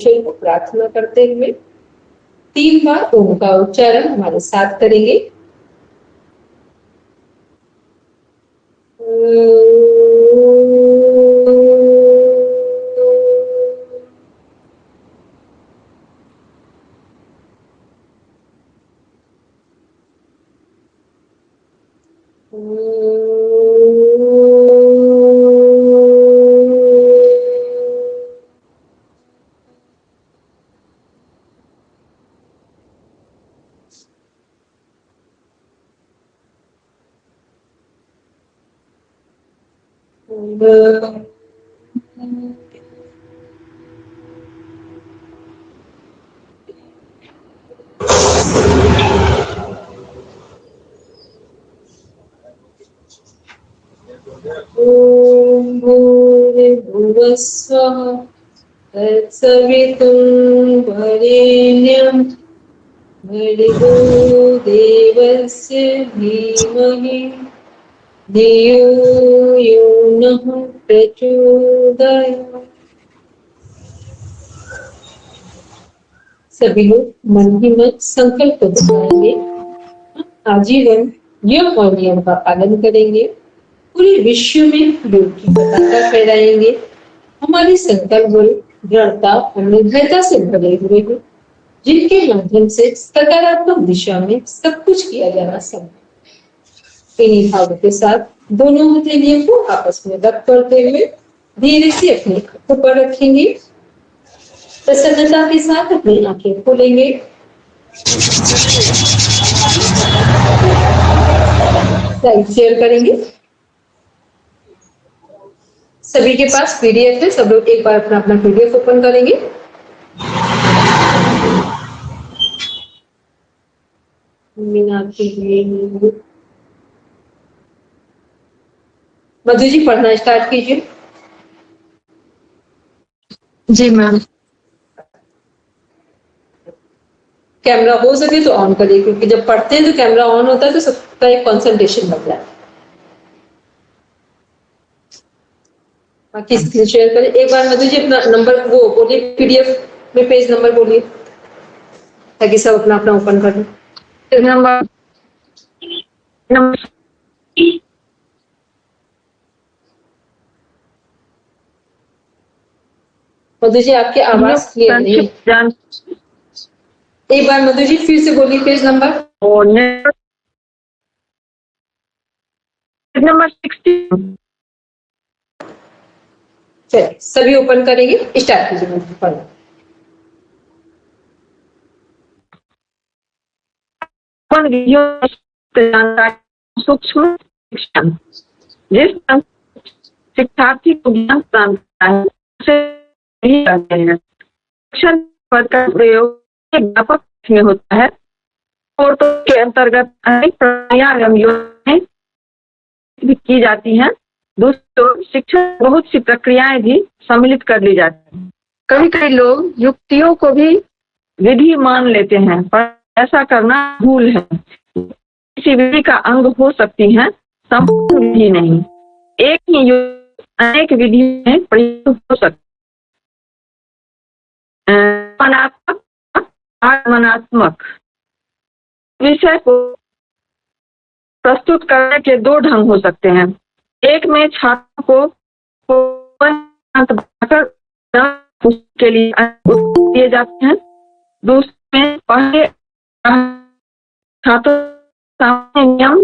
ईश्वर को प्रार्थना करते हुए 3 बार ओम का उच्चारण हमारे साथ करेंगे। भूर्भुवस्सुः तत्सवितुर्वरेण्यं भर्गो देवस्य धीमहि धियो यो नः प्रचोदयात्। सभी लोग मन ही मन संकल्प बनाएंगे, आजीवन यम और नियम का पालन करेंगे, पूरे विश्व में योग की पताका फहराएंगे। हमारे संकल्प बल दृढ़ता और निर्भयता से भरे हुए हैं, जिनके माध्यम से सकारात्मक दिशा में सब कुछ किया जाना संभव। इन्हीं भावों के साथ दोनों हथेलियों को आपस में रब करते हुए धीरे से अपनी आंखों पर रखेंगे। प्रसन्नता के साथ अपनी आंखें खोलेंगे। स्लाइड शेयर करेंगे। सभी के पास पीडीएफ है, सब लोग एक बार अपना अपना पीडीएफ ओपन करेंगे। मधु जी पढ़ना स्टार्ट कीजिए। जी मैम। कैमरा हो सके तो ऑन करिए, क्योंकि जब पढ़ते हैं तो कैमरा ऑन होता है तो सबका एक कंसंट्रेशन बढ़ जाता है। बाकी स्क्रीन शेयर करें। एक बार मधु जी अपना नंबर वो बोलिए, पीडीएफ में पेज नंबर बोलिए, ताकि सब अपना अपना ओपन कर लें। नंबर मधु जी आपकी आवाज क्लियर नहीं। एक बार मधु जी फिर से बोलिए पेज नंबर। नंबर 16। चलिए सभी ओपन करेंगे, स्टार्ट कीजिए मधु पढ़ना। सूक्ष्म शिक्षण जिस शिक्षार्थी को ज्ञान प्रदान करता है उसे कहते हैं। शिक्षण पद का प्रयोग व्यापक में होता है और तो के अंतर्गत अनेक प्रक्रिया एवं योजनाएं की जाती हैं। दूसरी शिक्षण बहुत सी प्रक्रियाएं भी सम्मिलित कर ली जाती हैं। कभी कभी लोग युक्तियों को भी विधि मान लेते हैं, पर ऐसा करना भूल है। किसी विधि का अंग हो सकती है, संपूर्ण विधि नहीं। एक ही युक्ति अनेक विधि में प्रयुक्त हो सकती है। आगमनात्मक विषय को प्रस्तुत करने के 2 ढंग हो सकते हैं। एक में छात्रों को के लिए दिए जाते हैं। दूसरे में पहले छात्रों सामने नियम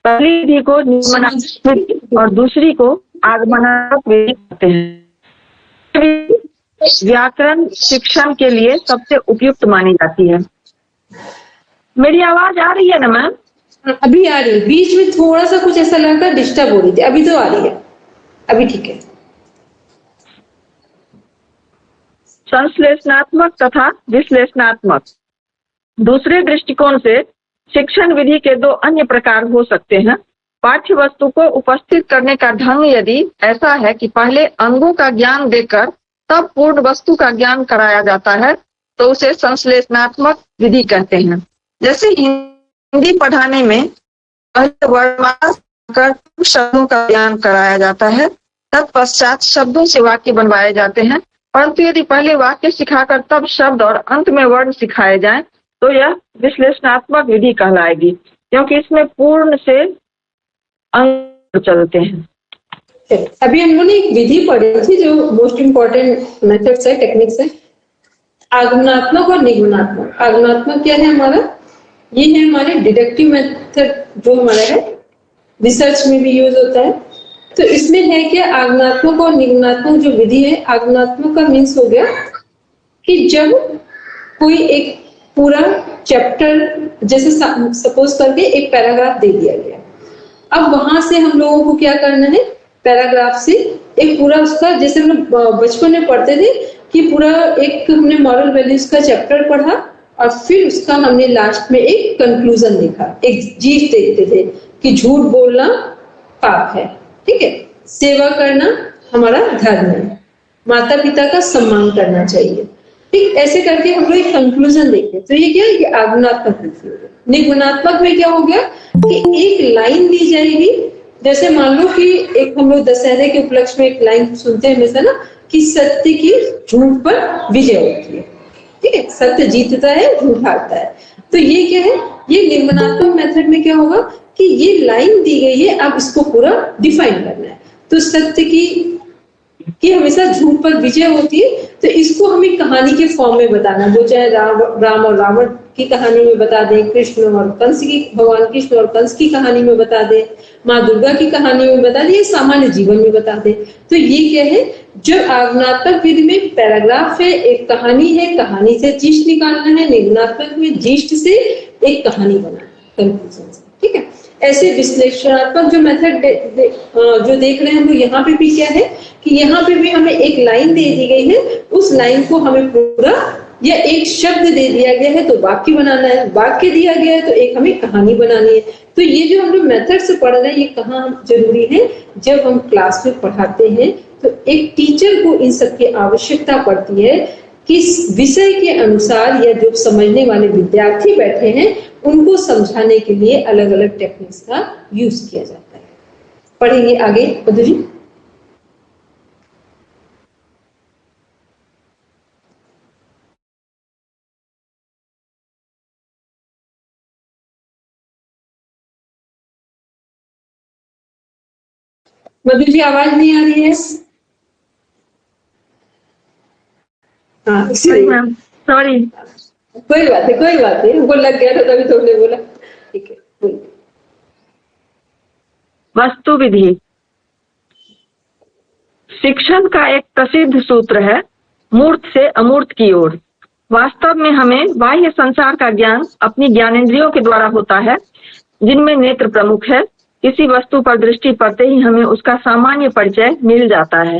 पहली विधि को नियमनात्मक और दूसरी को आगमनात्मक विधि कहते हैं। व्याकरण शिक्षण के लिए सबसे उपयुक्त मानी जाती है। मेरी आवाज आ रही है ना मैम? अभी आ रही है, बीच में थोड़ा सा कुछ ऐसा लग रहा है डिस्टर्ब हो रही थी, अभी तो आ रही है, अभी ठीक है। संश्लेषणात्मक तथा विश्लेषणात्मक। दूसरे दृष्टिकोण से शिक्षण विधि के 2 अन्य प्रकार हो सकते हैं। पाठ्य वस्तु को उपस्थित करने का ढंग यदि ऐसा है कि पहले अंगों का ज्ञान देकर तब पूर्ण वस्तु का ज्ञान कराया जाता है, तो उसे संश्लेषणात्मक विधि कहते हैं। जैसे हिंदी पढ़ाने में पहले वर्णमाला कर शब्दों का ज्ञान कराया जाता है, तत्पश्चात शब्दों से वाक्य बनवाए जाते हैं, परंतु यदि पहले वाक्य सिखाकर तब शब्द और अंत में वर्ण सिखाए जाएं तो यह विश्लेषणात्मक विधि कहलाएगी, क्योंकि इसमें पूर्ण से अंक चलते हैं। अभी हम लोगों ने एक विधि पढ़ी थी जो मोस्ट इम्पोर्टेंट मेथड्स है, टेक्निक्स है, आगमनात्मक और निगमनात्मक। आगमनात्मक क्या है हमारा, ये है हमारे डिडक्टिव मेथड जो हमारा है, रिसर्च में भी यूज होता है। तो इसमें है क्या, आगमनात्मक और निगमनात्मक जो विधि है, आगमनात्मक का मीन्स हो गया कि जब कोई एक पूरा चैप्टर, जैसे सपोज करके एक पैराग्राफ दे दिया गया, अब वहां से हम लोगों को क्या करना है, पैराग्राफ से एक पूरा उसका, जैसे हम बचपन में पढ़ते थे कि पूरा एक हमने मॉरल वैल्यूज का चैप्टर पढ़ा और फिर उसका हमने लास्ट में एक कंक्लूजन देखा, एक जीत देखते थे कि झूठ बोलना पाप है, ठीक है, सेवा करना हमारा धर्म है, माता पिता का सम्मान करना चाहिए, ठीक, ऐसे करके हम लोग एक कंक्लूजन देखते। तो ये क्या है, ये आगमनात्मक विधि हो गया। निगमनात्मक में क्या हो गया कि एक लाइन दी जाएगी, जैसे मान लो कि एक हम लोग दशहरे के उपलक्ष्य में एक लाइन सुनते हैं हमेशा ना कि सत्य की झूठ पर विजय होती है, ठीक है, सत्य जीतता है, झूठ हारता है। तो ये क्या है, ये निगमनात्मक मेथड में क्या होगा कि ये लाइन दी गई है, अब इसको पूरा डिफाइन करना है। तो सत्य की हमेशा झूठ पर विजय होती है, तो इसको हमें कहानी के फॉर्म में बताना, वो चाहे राम और रावण की कहानी में बता दें, कृष्ण और कंस की, भगवान कृष्ण और कंस की कहानी में बता दें, माँ दुर्गा की कहानी में बता दें, सामान्य जीवन में बता दें। तो ये क्या है, जब आगमनात्मक विधि में पैराग्राफ है, एक कहानी है, कहानी से जीस्ट निकालना है, निगमनात्मक में जीस्ट से एक कहानी बनाना, कंक्लूजन से, ठीक है। ऐसे विश्लेषणात्मक जो मेथड जो देख रहे हैं हम लोग, यहाँ पे भी क्या है कि यहाँ पे भी हमें एक लाइन दे दी गई है, उस लाइन को हमें पूरा, या एक शब्द दे दिया गया है तो वाक्य बनाना है, वाक्य दिया गया है तो एक हमें कहानी बनानी है। तो ये जो हम लोग मेथड से पढ़ रहे हैं, ये कहाँ जरूरी है, जब हम क्लास में पढ़ाते हैं तो एक टीचर को इन सब की आवश्यकता पड़ती है कि विषय के अनुसार, या जो समझने वाले विद्यार्थी बैठे हैं उनको समझाने के लिए अलग अलग टेक्निक्स का यूज किया जाता है। पढ़ेंगे आगे मधु जी। मधु जी आवाज नहीं आ रही है? हाँ सॉरी, कोई बात है, कोई बात नहीं, हमको लग गया था तभी तुमने बोला, ठीक है, बोलिए। वस्तु विधि शिक्षण का एक प्रसिद्ध सूत्र है, मूर्त से अमूर्त की ओर। वास्तव में हमें बाह्य संसार का ज्ञान अपनी ज्ञानेंद्रियों के द्वारा होता है, जिनमें नेत्र प्रमुख है। किसी वस्तु पर दृष्टि पड़ते ही हमें उसका सामान्य परिचय मिल जाता है।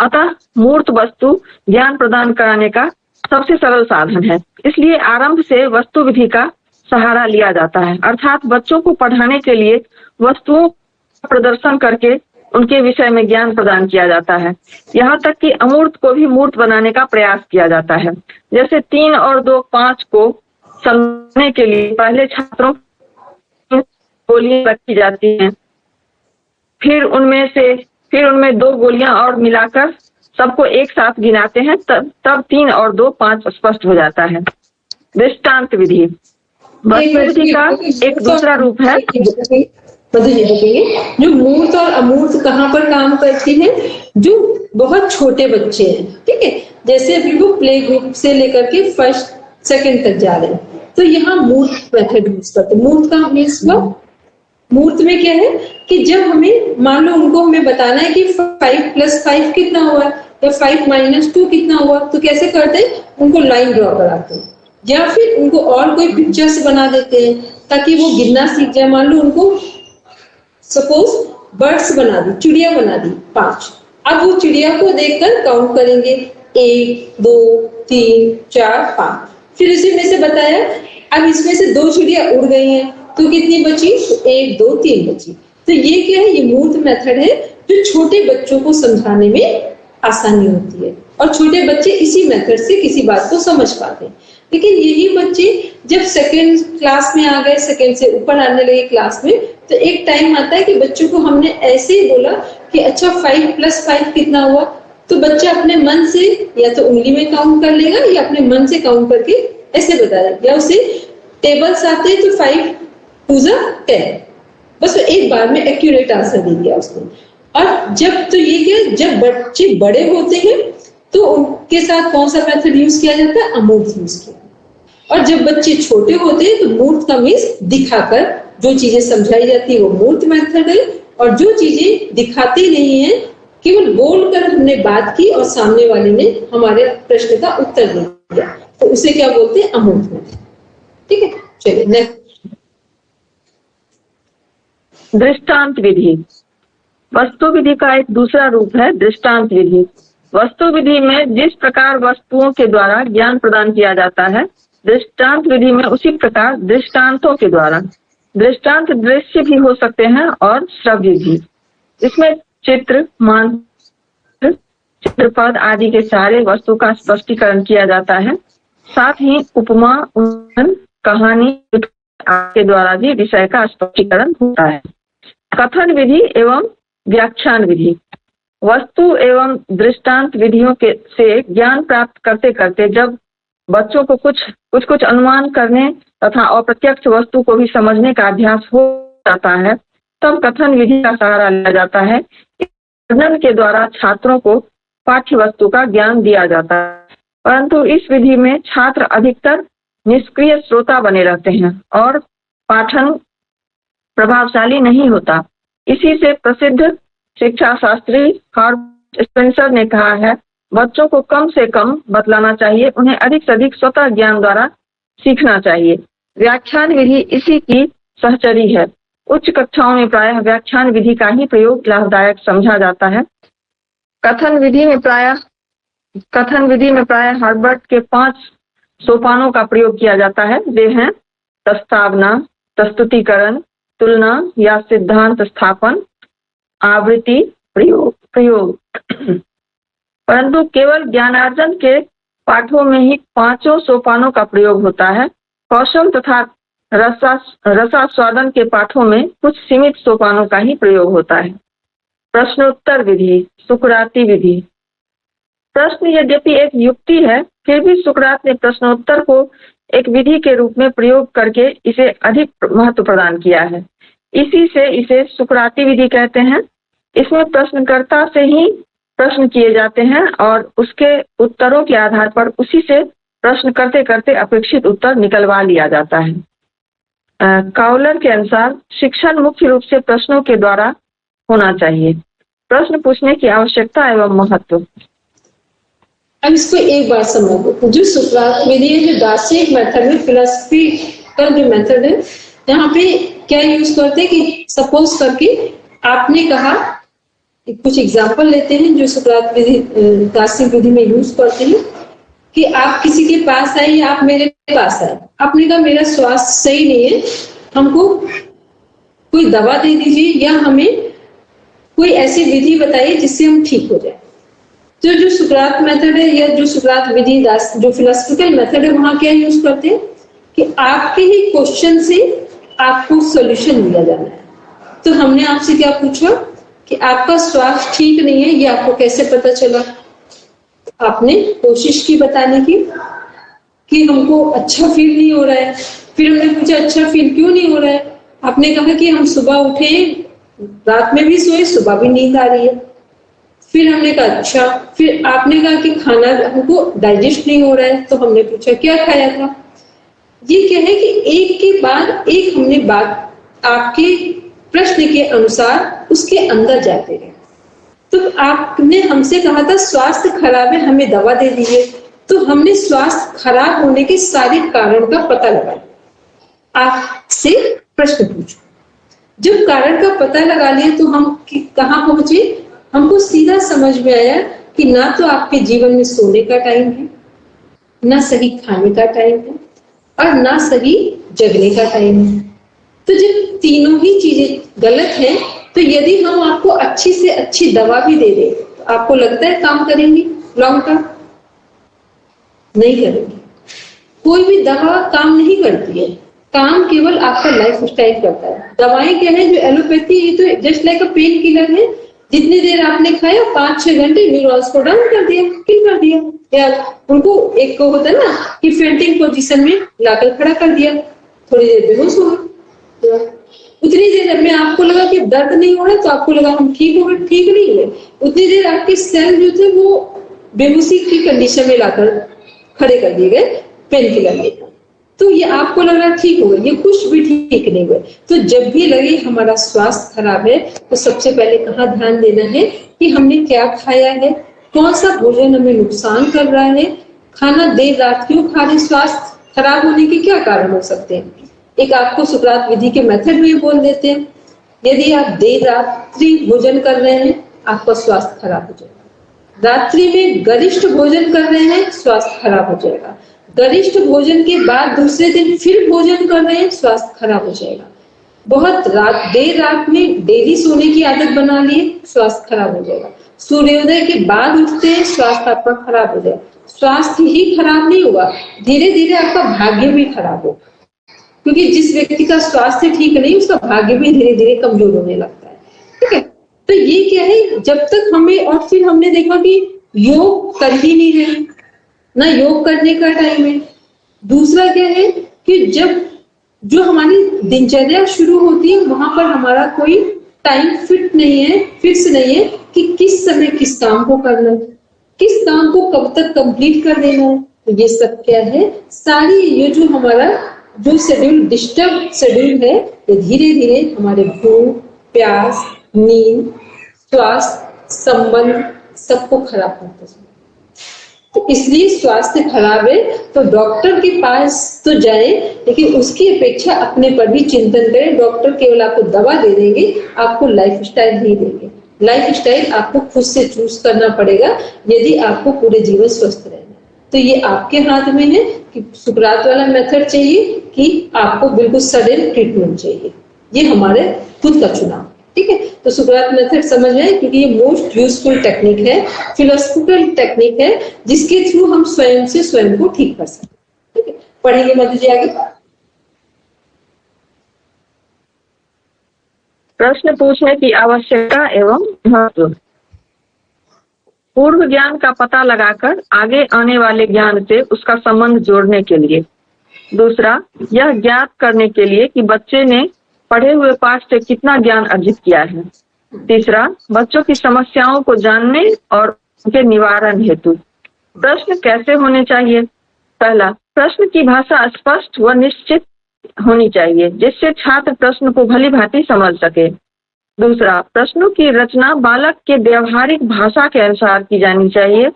अतः मूर्त वस्तु ज्ञान प्रदान कराने का सबसे सरल साधन है। इसलिए आरंभ से वस्तु विधि का सहारा लिया जाता है, अर्थात बच्चों को पढ़ाने के लिए वस्तुओं का प्रदर्शन करके उनके विषय में ज्ञान प्रदान किया जाता है। यहाँ तक कि अमूर्त को भी मूर्त बनाने का प्रयास किया जाता है। जैसे 3 और 2 5 को समझने के लिए पहले छात्रों गोलियां रखी जाती हैं, फिर उनमें 2 गोलियां और मिलाकर सबको एक साथ गिनाते हैं, तब 3 और 2 5 स्पष्ट हो जाता है। दृष्टांत विधि वस्तु विधि का एक दूसरा रूप है। जो मूर्त और अमूर्त कहाँ पर काम करती है, जो बहुत छोटे बच्चे हैं, ठीक है, जैसे अभी वो प्ले ग्रुप से लेकर के 1st 2nd तक जा रहे हैं, तो यहाँ मूर्त मेथड यूज करते हैं। मूर्त का मीन्स मूर्त में क्या है कि जब हमें मान लो उनको हमें बताना है कि 5 + 5 कितना हुआ या 5 - 2 कितना हुआ, तो कैसे करते हैं, उनको लाइन ड्रॉ कराते हैं या फिर उनको और कोई पिक्चर्स बना देते हैं ताकि वो गिनना सीख जाए। मान लो उनको सपोज बर्ड्स बना दी, चिड़िया बना दी 5, अब वो चिड़िया को देखकर काउंट करेंगे 1 2 3 4 5, फिर उसी में से बताया अब इसमें से 2 चिड़िया उड़ गई हैं तो कितनी बची, 1 2 3 बची। तो ये क्या है, ये मूर्त मेथड है जो छोटे बच्चों को समझाने में आसानी होती है और छोटे बच्चे इसी मेथड से किसी बात को समझ पाते हैं। लेकिन यही बच्चे जब 2nd क्लास में आ गए, 2nd से ऊपर आने लगे क्लास में, तो एक टाइम आता है कि बच्चों को हमने ऐसे ही बोला कि अच्छा 5 + 5 कितना हुआ, तो बच्चा अपने मन से या तो उंगली में काउंट कर लेगा या अपने मन से काउंट करके ऐसे बता देगा, या उसे टेबल्स आते हैं तो 5 2 10, बस एक बार में एक्यूरेट आंसर दे दिया उसने। और जब तो ये क्या, जब बच्चे बड़े होते हैं तो उनके साथ कौन सा मेथड यूज किया जाता है, अमूर्त यूज किया। और जब बच्चे छोटे होते हैं तो मूर्त का मीन्स दिखाकर जो चीजें समझाई जाती है वो मूर्त मेथड है, और जो चीजें दिखाती नहीं है, केवल बोलकर हमने बात की और सामने वाले ने हमारे प्रश्न का उत्तर दे दिया, तो उसे क्या बोलते हैं, अमूर्त मेथड। ठीक है, चलिए नेक्स्ट। दृष्टांत विधि। वस्तु विधि का एक दूसरा रूप है दृष्टांत विधि। वस्तु विधि में जिस प्रकार वस्तुओं के द्वारा ज्ञान प्रदान किया जाता है, दृष्टांत विधि में उसी प्रकार दृष्टांतों के द्वारा। दृष्टांत दृश्य भी हो सकते हैं और श्रव्य भी। इसमें चित्र, मानचित्र, चित्रपद आदि के सारे वस्तु का स्पष्टीकरण किया जाता है। साथ ही उपमा, उदाहरण, कहानी के द्वारा भी विषय का स्पष्टीकरण होता है। कथन विधि एवं व्याख्यान विधि। वस्तु एवं दृष्टांत विधियों के से ज्ञान प्राप्त करते करते जब बच्चों को कुछ अनुमान करने तथा अप्रत्यक्ष वस्तु को भी समझने का अभ्यास हो जाता है, तब कथन विधि का सहारा लिया जाता है। कथन के द्वारा छात्रों को पाठ्य वस्तु का ज्ञान दिया जाता है, परंतु इस विधि में छात्र अधिकतर निष्क्रिय श्रोता बने रहते हैं और पाठन प्रभावशाली नहीं होता। इसी से प्रसिद्ध शिक्षा शास्त्री हर्बर्ट स्पेंसर ने कहा है, बच्चों को कम से कम बतलाना चाहिए, उन्हें अधिक से अधिक स्वतः ज्ञान द्वारा सीखना चाहिए। व्याख्यान विधि इसी की सहचरी है। उच्च कक्षाओं में प्रायः व्याख्यान विधि का ही प्रयोग लाभदायक समझा जाता है। कथन विधि में प्रायः हर्बर्ट के 5 सोपानों का प्रयोग किया जाता है। वे हैं प्रस्तावना, प्रस्तुतिकरण, तुलना या सिद्धांत स्थापन, आवृत्ति, प्रयोग। परंतु केवल ज्ञानार्जन के पाठों में ही 5 सोपानों का प्रयोग होता है। कौशल तथा रसास्वादन के पाठों में कुछ सीमित सोपानों का ही प्रयोग होता है। प्रश्नोत्तर विधि, सुकराती विधि। प्रश्न यद्यपि एक युक्ति है, फिर भी सुकरात ने प्रश्नोत्तर को एक विधि के रूप में प्रयोग करके इसे अधिक महत्व प्रदान किया है। इसी से इसे सुकराती विधि कहते हैं। इसमें प्रश्नकर्ता से ही प्रश्न किए जाते हैं और उसके उत्तरों के आधार पर उसी से प्रश्न करते करते अपेक्षित उत्तर निकलवा लिया जाता है। काउलर के अनुसार शिक्षण मुख्य रूप से प्रश्नों के द्वारा होना चाहिए। प्रश्न पूछने की आवश्यकता एवं महत्व। अब इसको एक बार समझो। जो सुकरात विधि है, जो दार्शनिक मेथड है, फिलोसफी का जो मेथड है, यहाँ पे क्या यूज करते हैं कि सपोज करके आपने कहा, कुछ एग्जांपल लेते हैं जो सुकरात विधि दार्शनिक विधि में यूज करते हैं कि आप किसी के पास आए या आप मेरे पास आए, आपने कहा मेरा स्वास्थ्य सही नहीं है, हमको कोई दवा दे दीजिए या हमें कोई ऐसी विधि बताइए जिससे हम ठीक हो जाए। तो जो सुकरात मेथड है या जो सुकरात विधि जो फिलोसफिकल मेथड है, वहां क्या यूज करते हैं कि आपके ही क्वेश्चन से आपको सॉल्यूशन दिया जाना है। तो हमने आपसे क्या पूछा कि आपका स्वास्थ्य ठीक नहीं है, ये आपको कैसे पता चला? आपने कोशिश की बताने की कि हमको अच्छा फील नहीं हो रहा है। फिर हमने पूछा अच्छा फील क्यों नहीं हो रहा है? आपने कहा कि हम सुबह उठे, रात में भी सोए, सुबह भी नींद आ रही है। फिर हमने कहा अच्छा। फिर आपने कहा कि खाना हमको डाइजेस्ट नहीं हो रहा है। तो हमने पूछा क्या खाया था? ये क्या है कि एक के बाद एक हमने बात आपके प्रश्न के अनुसार उसके अंदर जाते रहे। तो आपने हमसे कहा था स्वास्थ्य खराब है, हमें दवा दे दीजिए। तो हमने स्वास्थ्य खराब होने के सारे कारण का पता लगाया, आपसे प्रश्न पूछा। जब कारण का पता लगा लिया तो हम कहाँ पहुंचे? हमको सीधा समझ में आया कि ना तो आपके जीवन में सोने का टाइम है, ना सही खाने का टाइम है और ना सही जगने का टाइम है। तो जब तीनों ही चीजें गलत हैं, तो यदि हम आपको अच्छी से अच्छी दवा भी दे दें तो आपको लगता है काम करेंगी? लॉन्ग टर्म नहीं करेंगी। कोई भी दवा काम नहीं करती है, काम केवल आपका लाइफ स्टाइल करता है। दवाएं क्या है? जो एलोपैथी, ये तो जस्ट लाइक अ पेन किलर है, जितनी देर आपने खाया 5-6 घंटे न्यूरॉन्स को डाउन कर दिया, किल कर दिया, या उनको एक को होता है ना कि फेंटिंग पोजीशन में लाकर खड़ा कर दिया, थोड़ी देर बेहोश हो गए। उतनी देर में आपको लगा कि दर्द नहीं हो रहा तो आपको लगा हम ठीक हो गए, ठीक नहीं हुए। उतनी देर आपके सेल जो थे वो बेहोशी की कंडीशन में लाकर खड़े कर दिए गए पेन किलर लेकर। तो ये आपको लग रहा ठीक हो गया, ये कुछ भी ठीक नहीं हुए। तो जब भी लगे हमारा स्वास्थ्य खराब है तो सबसे पहले कहाँ ध्यान देना है कि हमने क्या खाया है, कौन सा भोजन हमें नुकसान कर रहा है, खाना देर रात क्यों खा रहे, स्वास्थ्य खराब होने के क्या कारण हो सकते हैं। एक आपको सुकरात विधि के मेथड में बोल देते हैं, यदि आप देर रात्रि भोजन कर रहे हैं आपका स्वास्थ्य खराब हो जाएगा। रात्रि में गरिष्ठ भोजन कर रहे हैं स्वास्थ्य खराब हो जाएगा। गरिष्ठ भोजन के बाद दूसरे दिन फिर भोजन कर रहे हैं स्वास्थ्य खराब हो जाएगा। बहुत देर रात में देरी सोने की आदत बना लिए स्वास्थ्य खराब हो जाएगा। सूर्योदय के बाद उठते हैं स्वास्थ्य आपका खराब हो जाएगा। स्वास्थ्य ही खराब नहीं होगा, धीरे धीरे आपका भाग्य भी खराब होगा, क्योंकि जिस व्यक्ति का स्वास्थ्य ठीक नहीं उसका भाग्य भी धीरे धीरे कमजोर होने लगता है। ठीक है, तो ये क्या है, जब तक हमें, और फिर हमने देखा कि योग कर ही नहीं रहे ना, योग करने का टाइम है। दूसरा क्या है कि जब जो हमारी दिनचर्या शुरू होती है वहां पर हमारा कोई टाइम फिट नहीं है, फिक्स नहीं है कि किस समय किस काम को करना है, किस काम को कब तक कंप्लीट कर देना है। तो ये सब क्या है, सारी ये जो हमारा जो शेड्यूल, डिस्टर्ब शेड्यूल है, ये धीरे धीरे हमारे भूख, प्यास, नींद, स्वास्थ्य, संबंध सबको खराब करता है। तो इसलिए स्वास्थ्य खराब है तो डॉक्टर के पास तो जाए, लेकिन उसकी अपेक्षा अपने पर भी चिंतन करें। डॉक्टर केवल आपको दवा दे देंगे, आपको लाइफ स्टाइल नहीं देंगे। लाइफ स्टाइल आपको खुद से चूज करना पड़ेगा यदि आपको पूरे जीवन स्वस्थ रहना है। तो ये आपके हाथ में है कि सुकरात वाला मेथड चाहिए कि आपको बिल्कुल सडन ट्रीटमेंट चाहिए, ये हमारे खुद का चुनाव। ठीक है, तो सुकरात मेथड समझ रहे हैं, क्योंकि ये मोस्ट यूजफुल टेक्निक है, फिलोसफिकल टेक्निक है, जिसके थ्रू हम स्वयं से स्वयं को ठीक कर सकते हैं। ठीक है, पढ़ेंगे मधु जी आगे। प्रश्न पूछने की आवश्यकता एवं महत्व। पूर्व ज्ञान का पता लगाकर आगे आने वाले ज्ञान से उसका संबंध जोड़ने के लिए। दूसरा, यह ज्ञात करने के लिए कि बच्चे ने पढ़े हुए पाठ से कितना ज्ञान अर्जित किया है। तीसरा, बच्चों की समस्याओं को जानने और उनके निवारण हेतु प्रश्न कैसे होने चाहिए। पहला, प्रश्न की भाषा स्पष्ट व निश्चित होनी चाहिए जिससे छात्र प्रश्न को भली भांति समझ सके। दूसरा, प्रश्नों की रचना बालक के व्यवहारिक भाषा के अनुसार की जानी चाहिए।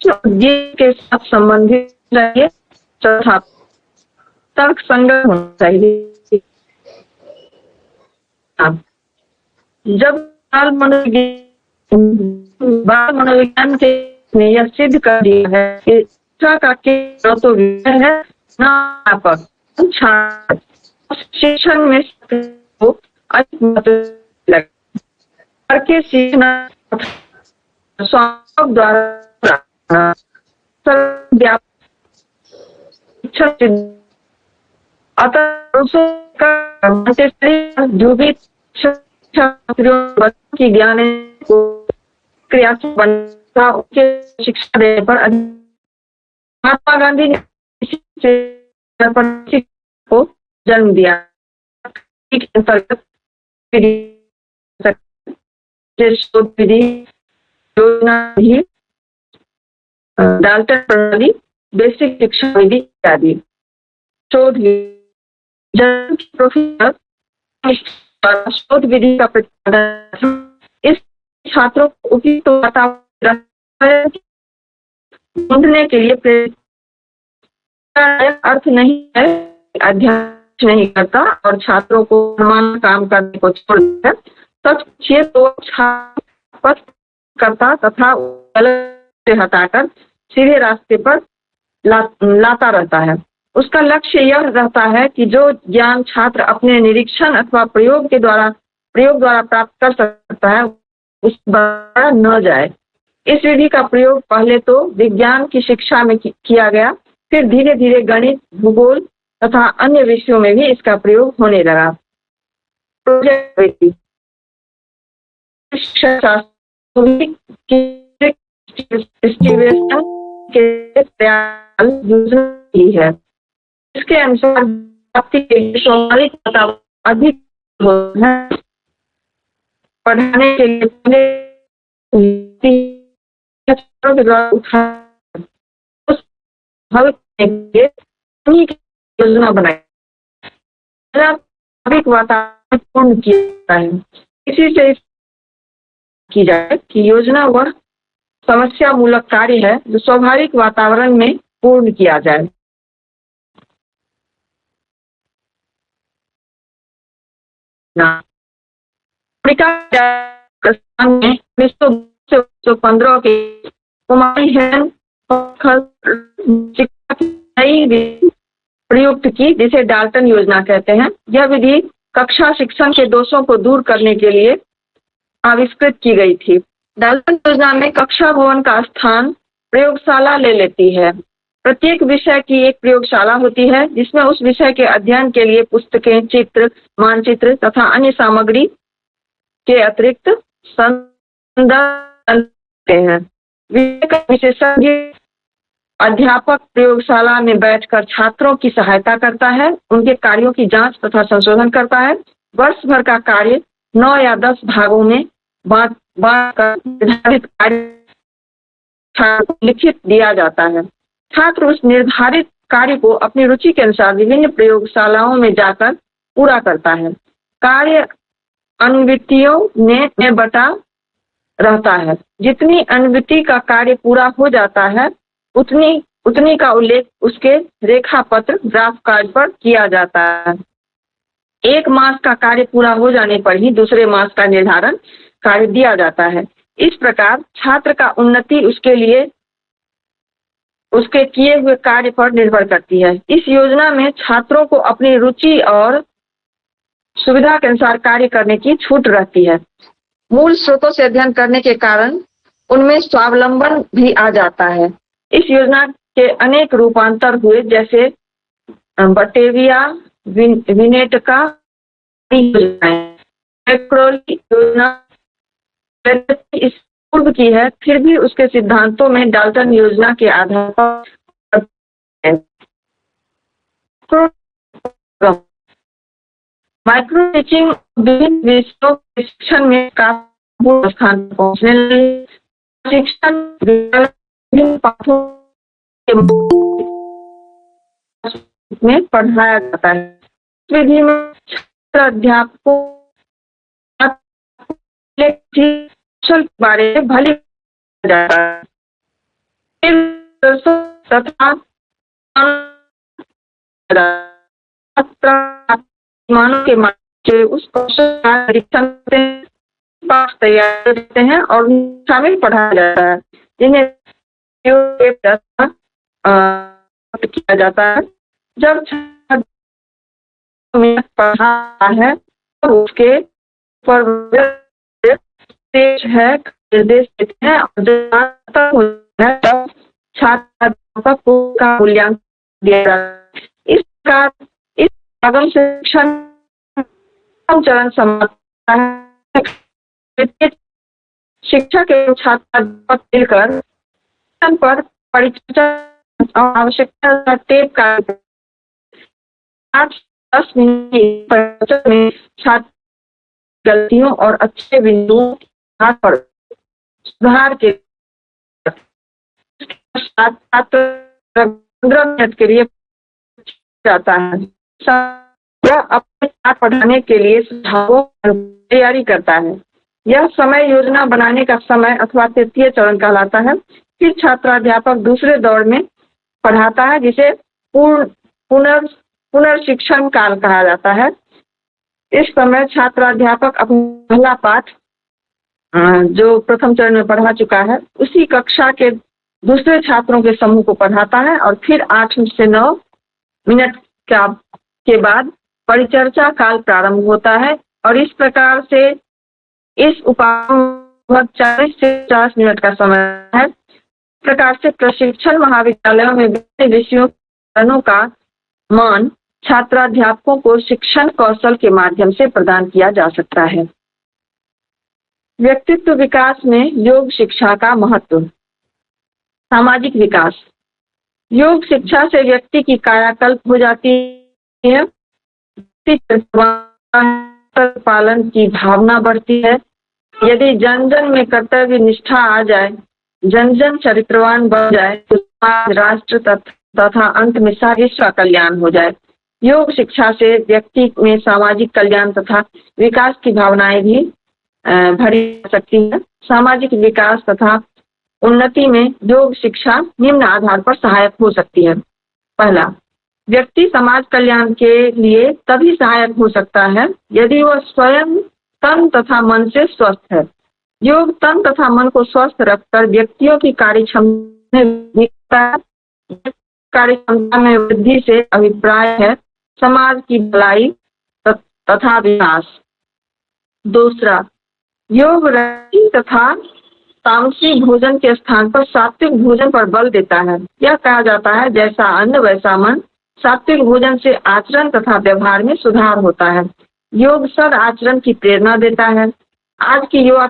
के साथ संबंधित चाहिए। चौथा, तर्क संगत होना चाहिए। जब बाल मनोविज्ञान ने यह सिद्ध कर दिया है कि शिक्षा का केंद्र तो विज्ञान है, न छात्र शिक्षण में को अधिक महत्व करके सीखना स्वाभाविक द्वारा जो भी की ज्ञान को क्रिया बनता उसके शिक्षा देने पर महात्मा गांधी ने को जन्म दिया। अंतर्गत शोध विधि योजना भी डाल्टन प्रणाली बेसिक शिक्षा विधि इत्यादि शोध प्रोफेसर शोध विधि का प्रतिपादन इस छात्रों को उपयुक्त वातावरण ढूंढने के लिए प्रेरित अर्थ नहीं है अध्ययन नहीं करता और छात्रों को समान काम करने को छोड़ देता। सच पूछिए तो छात्र करता तथा गलत से हटाकर सीधे रास्ते पर लाता रहता है। उसका लक्ष्य यह रहता है कि जो ज्ञान छात्र अपने निरीक्षण अथवा प्रयोग द्वारा प्राप्त कर सकता है उस बढ़ा न जाए। इस विधि का प्रयोग पहले तो विज्ञान की शिक्षा में किया गया, फिर धीरे धीरे गणित, भूगोल तथा अन्य विषयों में भी इसका प्रयोग होने लगा। प्रोजेक्ट शिक्षा शास्त्र के प्रयास योजना की है। इसके अनुसार प्राप्ति के लिए स्वाभाविक वातावरण अधिक है। पढ़ाने के लिए योजना बनाई, स्वाभाविक वातावरण पूर्ण किया जाता है। इसी से की जाए कि योजना वह समस्या मूलक कार्य है जो स्वाभाविक वातावरण में पूर्ण किया जाए। में 1915 के कुमारी हेन शिक्षा की नई विधि प्रयुक्त की, जिसे डाल्टन योजना कहते हैं। यह विधि कक्षा शिक्षण के दोषों को दूर करने के लिए आविष्कृत की गई थी। डाल्टन योजना में कक्षा भवन का स्थान प्रयोगशाला ले लेती है। प्रत्येक विषय की एक प्रयोगशाला होती है जिसमें उस विषय के अध्ययन के लिए पुस्तकें, चित्र, मानचित्र तथा अन्य सामग्री के अतिरिक्त संदर्भ हैं। विशेषज्ञ अध्यापक प्रयोगशाला में बैठकर छात्रों की सहायता करता है, उनके कार्यों की जांच तथा संशोधन करता है। वर्ष भर का कार्य 9 या 10 भागों में बांट कर निर्धारित कार्य लिखित दिया जाता है। छात्र उस निर्धारित कार्य को अपनी रुचि के अनुसार विभिन्न प्रयोगशालाओं में जाकर पूरा करता है। कार्य अनुवृत्तियों में बटा रहता है। जितनी अनुवृत्ति का कार्य पूरा हो जाता है उतनी का उल्लेख उसके रेखा पत्र ग्राफ कार्ड पर किया जाता है। एक मास का कार्य पूरा हो जाने पर ही दूसरे मास का निर्धारण कार्य दिया जाता है। इस प्रकार छात्र का उन्नति उसके किए हुए कार्य पर निर्भर करती है। इस योजना में छात्रों को अपनी रुचि और सुविधा के अनुसार कार्य करने की छूट रहती है। मूल स्रोतों से अध्ययन करने के कारण उनमें स्वावलंबन भी आ जाता है। इस योजना के अनेक रूपांतर हुए, जैसे बटेविया, विनेटका योजना इस पूर्व की है, फिर भी उसके सिद्धांतों में डाल्टन योजना के आधार पर माइक्रो टीचिंग विभिन्न विषयों के शिक्षण में काफी स्थान पहुंचने लगी। शिक्षण विभिन्न पाठों में पढ़ाया जाता है। इस विधि में छात्र अध्यापकों के बारे में भली जाता है तथा मानव के माध्यम उस कौशल का परीक्षण पाठ तैयार करते हैं और शामिल पढ़ाया जाता है, जिन्हें किया जाता है। जब छात्र पढ़ा है तो उसके पर है निर्देश देते हैं और जब छात्र का मूल्यांकन दिया जाता है। इस प्रकार इस आगम शिक्षण चरण समाप्त है। शिक्षा के छात्र मिलकर पर परिचर्चा और आवश्यकता टेप का 8-10 मिनट में छात्र गलतियों और अच्छे बिंदुओं पर सुधार के साथ छात्र 15 मिनट के लिए जाता है। अपने पाठ पढ़ाने के लिए सुझावों की तैयारी करता है। यह समय योजना बनाने का समय अथवा तृतीय चरण कहलाता है। फिर छात्राध्यापक दूसरे दौर में पढ़ाता है, जिसे पुनर्शिक्षण काल कहा जाता है। इस समय छात्राध्यापक अपना पहला पाठ जो प्रथम चरण में पढ़ा चुका है उसी कक्षा के दूसरे छात्रों के समूह को पढ़ाता है और फिर 8 से 9 मिनट के बाद परिचर्चा काल प्रारंभ होता है और इस प्रकार से इस उपाय 40 से 50 मिनट का समय है। इस प्रकार से प्रशिक्षण महाविद्यालयों में विभिन्न विषयों का मान छात्राध्यापकों को शिक्षण कौशल के माध्यम से प्रदान किया जा सकता है। व्यक्तित्व विकास में योग शिक्षा का महत्व। सामाजिक विकास। योग शिक्षा से व्यक्ति की कायाकल्प हो जाती है, पालन की भावना बढ़ती है। यदि जन जन में कर्तव्य निष्ठा आ जाए, जन जन चरित्रवान बन जाए, तो समाज, राष्ट्र तथा अंत में सारे विश्व का कल्याण हो जाए। योग शिक्षा से व्यक्ति में सामाजिक कल्याण तथा विकास की भावनाएं भी भरी जा सकती है। सामाजिक विकास तथा उन्नति में योग शिक्षा निम्न आधार पर सहायक हो सकती है। पहला, व्यक्ति समाज कल्याण के लिए तभी सहायक हो सकता है यदि वह स्वयं तन तथा मन से स्वस्थ है। योग तन तथा मन को स्वस्थ रखकर व्यक्तियों की कार्यक्षमता में वृद्धि से अभिप्राय है समाज की भलाई तथा विकास। दूसरा, योग राजसिक तथा तामसिक भोजन के स्थान पर सात्विक भोजन पर बल देता है। यह कहा जाता है, जैसा अन्न वैसा मन। सात्विक भोजन से आचरण तथा व्यवहार में सुधार होता है। योग सद आचरण की प्रेरणा देता है। आज की युवा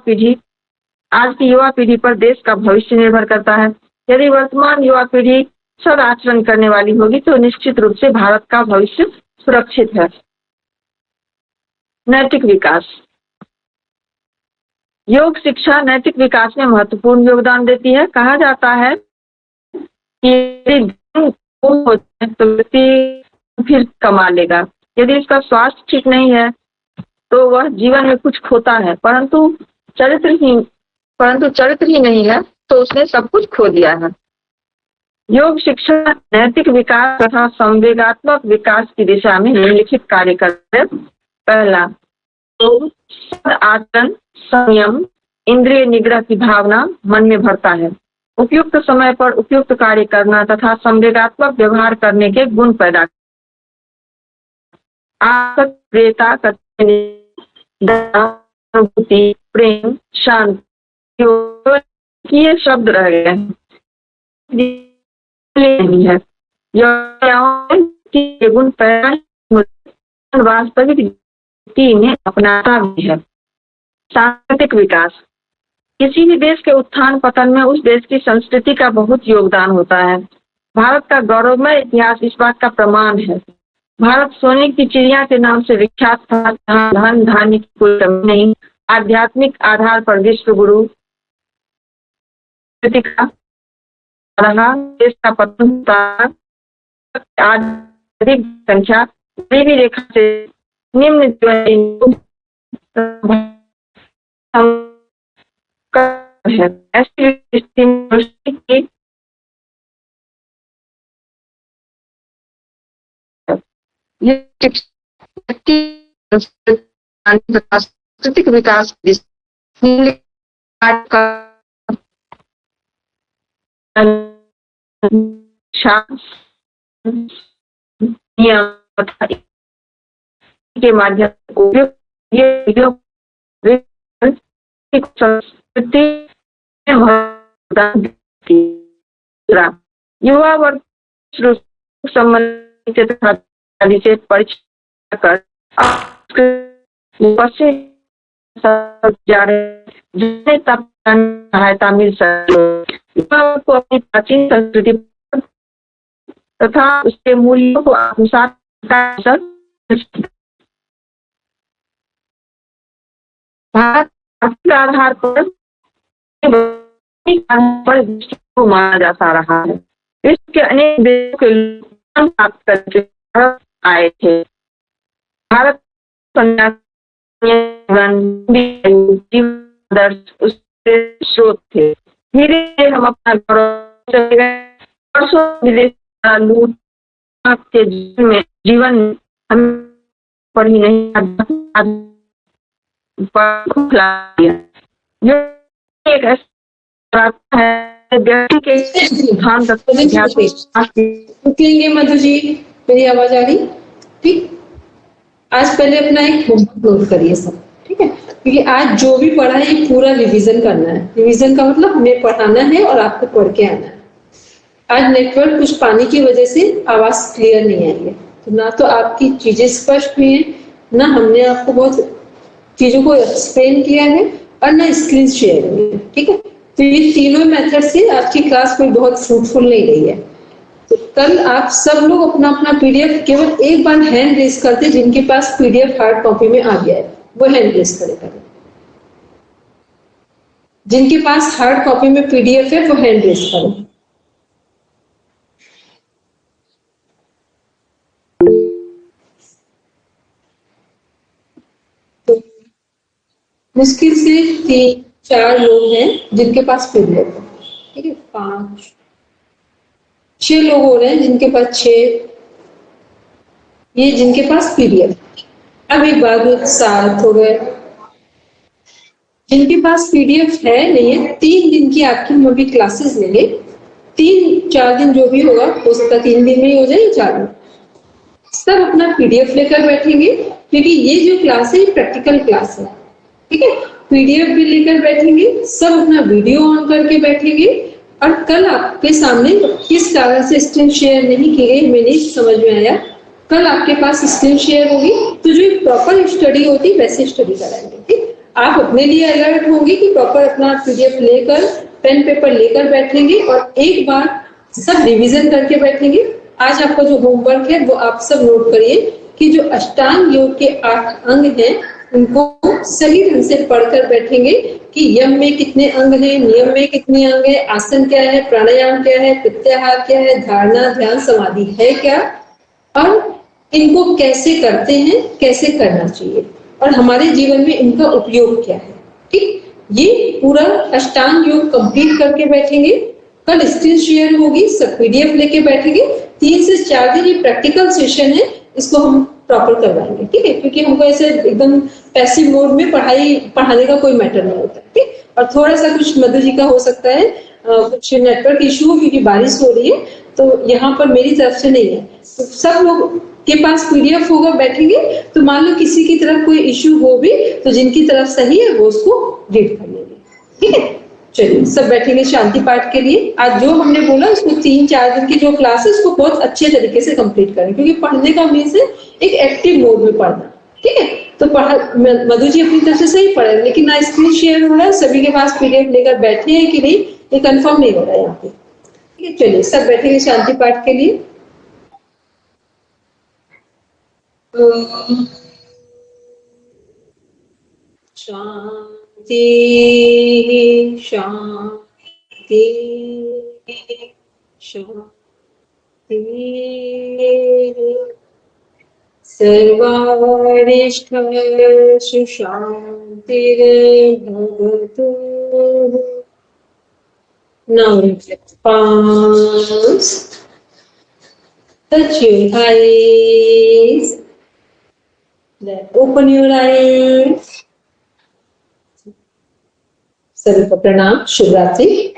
पीढ़ी पर देश का भविष्य निर्भर करता है। यदि वर्तमान युवा पीढ़ी सद आचरण करने वाली होगी तो निश्चित रूप से भारत का भविष्य सुरक्षित है। नैतिक विकास। योग शिक्षा नैतिक विकास में महत्वपूर्ण योगदान देती है। कहा जाता है कि यदि हो जाए तो व्यक्ति फिर कमा लेगा, यदि उसका स्वास्थ्य ठीक नहीं है तो वह जीवन में कुछ खोता है, परंतु चरित्र ही नहीं है तो उसने सब कुछ खो दिया है। योग शिक्षा नैतिक विकास तथा संवेगात्मक विकास की दिशा में निम्नलिखित कार्य करते हैं। पहला, तो आचरण, संयम, इंद्रिय निग्रह की भावना मन में भरता है। उपयुक्त समय पर उपयुक्त कार्य करना तथा संवेगात्मक व्यवहार करने के गुण पैदा अनुभूति, प्रेम, शांति ये शब्द रह गए हैं। नहीं है ये गुण पैदा वास्तविक इन्हें अपनाता भी है। सांस्कृतिक विकास। किसी भी देश के उत्थान पतन में उस देश की संस्कृति का बहुत योगदान होता है। भारत का गौरवमय इतिहास इस बात का प्रमाण है। भारत सोने की चिड़िया के नाम से विख्यात था, जहाँ धन धान्य की कोई कमी नहीं। आध्यात्मिक आधार पर विश्व गुरु रहा। देश का पतन अधिक संख्या गरीबी रेखा से निम्न है। ऐसी स्थिति में सांस्कृतिक विकास के माध्यम संस्कृति युवा वर्ग संबंधित से परिचय कर सहायता मिल सके। को अपनी प्राचीन संस्कृति तथा उसके मूल्यों को आत्मसात भारत के आधार पर माना जाता रहा है। विश्व के अनेक देशों के लोग प्राप्त करके भारत आए थे। भारत उसके स्रोत थे। धीरे धीरे हम अपना गौरव चले गए। वर्षों विदेश लूट के जीवन हम पर ही नहीं जो एक ऐसा है व्यक्ति के ध्यान रुकेंगे। मधु जी, मेरी आवाज आ रही? ठीक। आज पहले अपना एक होमवर्क नोट करिए सब, ठीक है? क्योंकि आज जो भी पढ़ा है ये पूरा रिवीजन करना है। रिवीजन का मतलब हमें पढ़ाना है और आपको पढ़ के आना है। आज नेटवर्क कुछ पानी की वजह से आवाज क्लियर नहीं आई है, तो ना तो आपकी चीजें स्पष्ट हुई है, ना हमने आपको बहुत चीजों को एक्सप्लेन किया है, और ना स्क्रीन शेयर होगी। ठीक है, तो ये तीनों मेथड से आपकी क्लास कोई बहुत फ्रूटफुल नहीं रही है। तो कल आप सब लोग अपना अपना पीडीएफ केवल एक बार हैंड रेज करते, जिनके पास पीडीएफ हार्ड कॉपी में आ गया है वो हैंड रेज करेगा। जिनके पास हार्ड कॉपी में पीडीएफ है वो हैंड रेज करें। तो मुश्किल से 3-4 लोग हैं जिनके पास पीडीएफ है। ठीक है, 5-6 लोग हो रहे हैं जिनके पास 6, ये जिनके पास पीडीएफ। अब एक बात 7 हो गए जिनके पास पीडीएफ है नहीं है। 3 दिन की आपकी हम अभी क्लासेस लेंगे, 3-4 दिन जो भी होगा, हो सकता है 3 दिन में ही हो जाए, 4 दिन। सब अपना पीडीएफ लेकर बैठेंगे, क्योंकि ये जो क्लास है प्रैक्टिकल क्लास है। ठीक है, पीडीएफ भी लेकर बैठेंगे, सब अपना वीडियो ऑन करके बैठेंगे। और कल आपके सामने किस कारण से स्क्रीन शेयर नहीं की गई हमें नहीं समझ में आया, कल आपके पास स्क्रीन शेयर होगी, तो जो प्रॉपर स्टडी होती वैसे स्टडी कराएंगे। ठीक, आप अपने लिए अलर्ट होंगे कि प्रॉपर अपना पीडीएफ लेकर पेन पेपर लेकर बैठेंगे और एक बार सब रिवीजन करके बैठेंगे। आज आपका जो होमवर्क है वो आप सब नोट करिए कि जो अष्टांग योग के 8 अंग हैं उनको सही ढंग से पढ़कर बैठेंगे कि यम में कितने अंग हैं, नियम में कितने अंग हैं, आसन क्या है, प्राणायाम क्या है, प्रत्याहार क्या है, धारणा ध्यान समाधि है क्या, और इनको कैसे करते हैं, कैसे करना चाहिए, और हमारे जीवन में इनका उपयोग क्या है। ठीक, ये पूरा अष्टांग योग कंप्लीट करके बैठेंगे। कल स्क्रीन शेयर होगी, सब पीडीएफ लेके बैठेंगे। 3 से 4 दिन ये प्रैक्टिकल सेशन है, इसको हम प्रॉपर करवाएंगे। ठीक है, क्योंकि हमको ऐसे एकदम पैसिव मोड में पढ़ाने का कोई मैटर नहीं होता। ठीक, और थोड़ा सा कुछ मधु जी का हो सकता है कुछ नेटवर्क इशू, क्योंकि बारिश हो रही है तो यहाँ पर मेरी तरफ से नहीं है। तो सब लोग के पास पीडीएफ होगा, बैठेंगे, तो मान लो किसी की तरफ कोई इश्यू हो भी तो जिनकी तरफ सही है वो उसको रीड कर लेंगे। ठीक है, चलिए सब बैठेंगे शांति पाठ के लिए। आज जो हमने बोला उसको 3-4 दिन की जो क्लास है उसको बहुत अच्छे तरीके से कंप्लीट करें, क्योंकि पढ़ने का मीन्स है एक एक्टिव मोड में पढ़ना। ठीक है, तो मधु जी अपनी तरफ से सही पढ़े, लेकिन ना स्क्रीन शेयर हो रहा है, सभी के पास पीडीएफ लेकर बैठे हैं कि नहीं ये कंफर्म नहीं हो रहा है यहाँ पे। ठीक है, चलिए सब बैठेंगे शांति पाठ के लिए। शांति शांति शांति, सर्वारिष्ठेषु शान्तिर्भवतु। Now pause, touch your eyes, then open your eyes. सभी को प्रणाम, शुभ रात्रि।